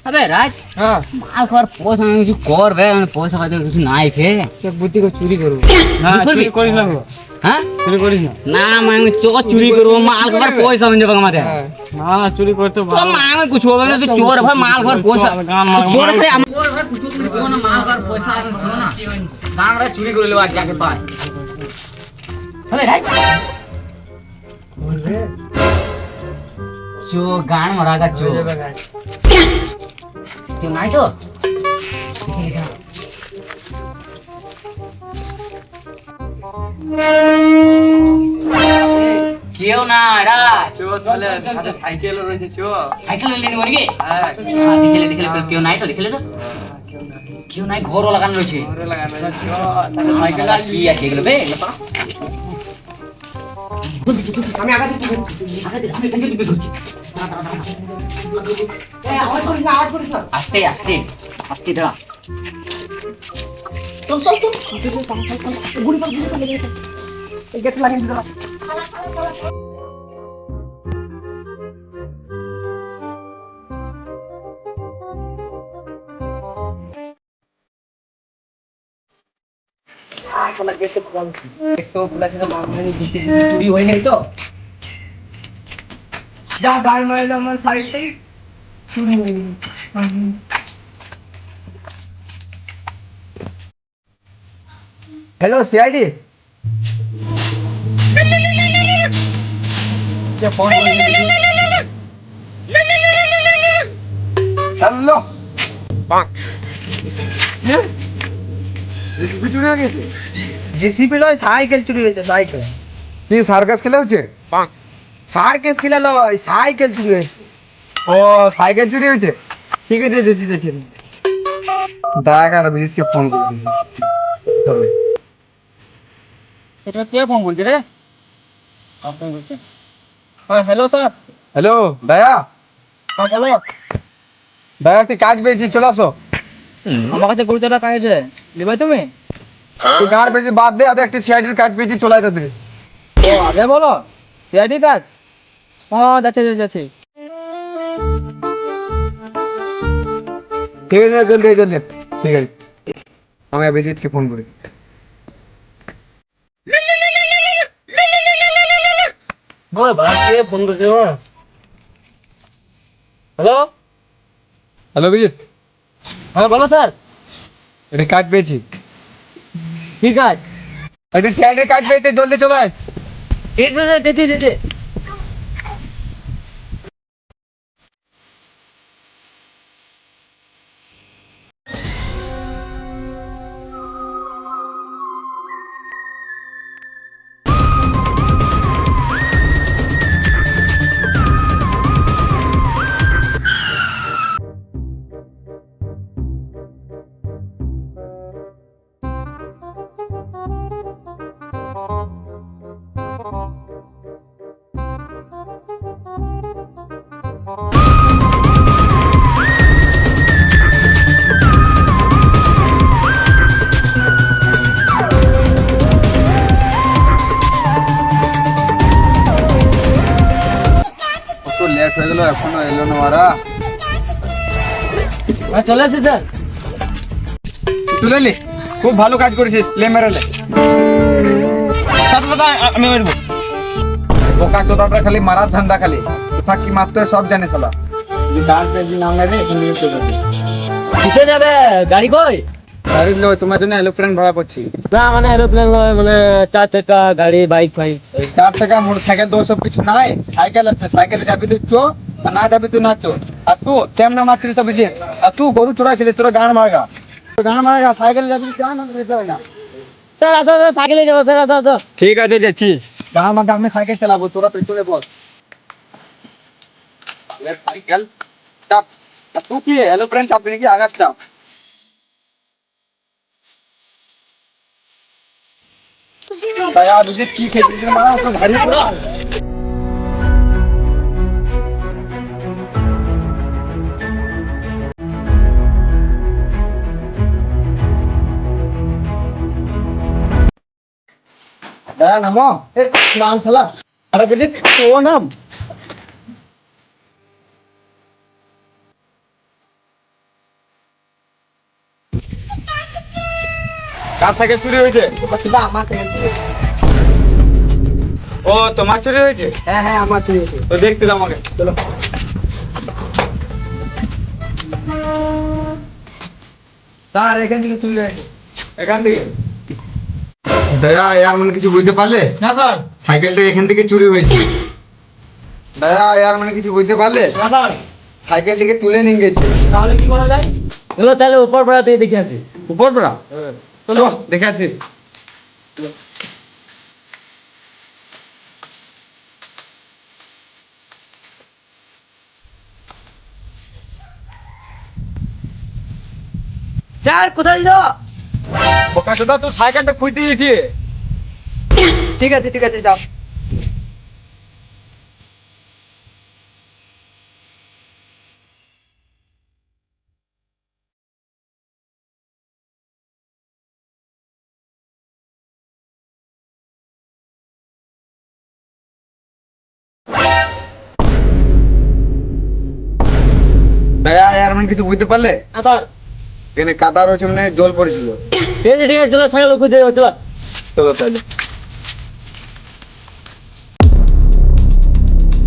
अबे राज हाँ माल खबर पैसा কিছু কর বে আমি পয়সা পাইতে কিছু নাই ফে एक बुद्धि को चोरी करो ना चोरी करिस ना হ্যাঁ चोरी करिस ना না আমি চুরি করব মাল খবর পয়সা হইছে বাবা আমাদের ना चोरी कर तो তো আমি কিছু হবে না তুই চোর ভাই মাল খবর পয়সা চোর খালি আমার চোর ভাই কিছু তুই দিও না মাল খবর পয়সা আর দিও না গান রে চুরি করে লিবা যাকে পায় আরে রাজ চো গান মারাগা চো কেউ নাই তো কেউ না রাজ चो चले हाथे साइकिल রয়েছে চো সাইকেল নিয়ে নিবো নাকি হ্যাঁ দেখলে কেউ নাই তো দেখলে তো কেউ নাই ঘরও লাগানো রয়েছে ঘরে লাগানো চো সাইকেল আর কি আছে এগুলো বে এগুলো পা আমি আগে থেকে আমি পেছন দিকে ধরছি এই আওয়াজ করিস না আস্তে আস্তে আস্তে দাঁড়া চল গুলি কর এই গেট লাগিয়ে দিতে तो पुलिस ने मामले में चोरी हो गई तो जा गाड़ी में ले मन साइड से चोरी हो गई हेलो सीआईडी क्या फोन हेलो ये চুরি হয়ে গেছে জেসিপি লয় সাইকেল চুরি হয়েছে সাইকেল কি সার্কাস খেলা হচ্ছে? সার্কেস খেলা লয় সাইকেল চুরি হয়েছে ও সাইকেল চুরি হয়েছে। ঠিক আছে দেখি দেখ আর বিজিতকে ফোন করে তবে এটা কে ফোন বলছে রে আপনি বলছেন হ্যাঁ হ্যালো স্যার হ্যালো দয়া, হ্যাঁ বলো দয়া একটি কাজ পেয়েছি, চলে আসো। আমার কাছে গুরুতর কাজ আছে নেবে তুমি তুই কাজ পেয়েছি বাদ দে, আর একটি সিআইডির কাজ পেয়েছি, চলে আয় তাদের। ও আগে বলো সিআইডি কাজ যাচ্ছে ঠিক আছে জলদি ঠিক আছে, আমি অভিজিৎকে ফোন করি। ফোন করছে হ্যালো হ্যালো অভিজিৎ, হ্যাঁ বলো স্যার একটি কাজ পেয়েছি, ঠিক আছে একটি সিআইডির কাজ পেয়েছি, জলদি চলে আয়। ঠিক আছে দিদি কত লেট হয়ে গেল, এখনো এলো না ওরা। চলে আসি স্যার চলে এলি, খুব ভালো কাজ করেছিস, লে মেরেলে। আমি মারবো বোকা চোদাটা খালি মারার ধান্দা, খালি কোথা কি মারতে হয় সব জানে শালা। কাজ পেয়েছি নাম নেবে কিসে যাবে গাড়ি কই গাড়ি লো, তোমার জন্য এরোপ্লেন ভাড়া করছি। না মানে এরোপ্লেন নয় মানে 4 চাকা গাড়ি বাইক ফাইক 4 টাকা মোটর সাইকেল তো সব কিছু নাই, সাইকেল আছে, সাইকেলে যাবি তুই চো, আর না যাবি তুই না চো। আর তুই কেমন মারছিস তো বুঝি, আর তুই গরু চোরা খেলিস, তোরা গান মারগা, সাইকেলে যাবি যা না যেতে হয় না। স্যার আসো সাইকেলে যাবো স্যার আসো ঠিক আছে যাচ্ছি, গান মারগা আমি সাইকেল চালাবো, তোরা পেছনে বস। সাইকেল চাপ, আর তুই কি এরোপ্লেন চাপবি নাকি আগার চাপ? দয়া বুঝি কি খেয়েছিস মারা, ওকে ভারী পুরো। দয়া নামো, এ নাম শালা, আরে বুঝি তো নাম। কার সাইকেল চুরি হয়েছে? কিন্তু আমার সাইকেল চুরি হয়েছে। ও তোমার চুরি হয়েছে? হ্যাঁ হ্যাঁ আমার চুরি হয়েছে। তো দেখতে দাও আমাকে। চলো। স্যার এখান থেকে চুরি হয়েছে। এখান থেকে দয়া ইয়ার মানে কিছু বুঝতে পারলে? না স্যার। সাইকেলটা এখান থেকে চুরি হয়েছে। দয়া ইয়ার মানে কিছু বুঝতে পারলে? না স্যার। সাইকেলটিকে তুলে নিয়ে গেছে। তাহলে কি করা যায়? চলো তাহলে উপর পাড়াতে দেখে আসি। উপর পড়া? চলো দেখে আসি। স্যার কোথায় দিল? বোকা চোদা তুই সাইকেলটা খুঁজতে গেছি। ঠিক আছে যাও। দয়া ইয়ার মানে কিছু বুঝতে পারলে? না স্যার। এখানে কাদা রয়েছে মানে জল পড়েছিল। ঠিক আছে চলো সাইকেল খুঁজে চলো। চলো তাহলে।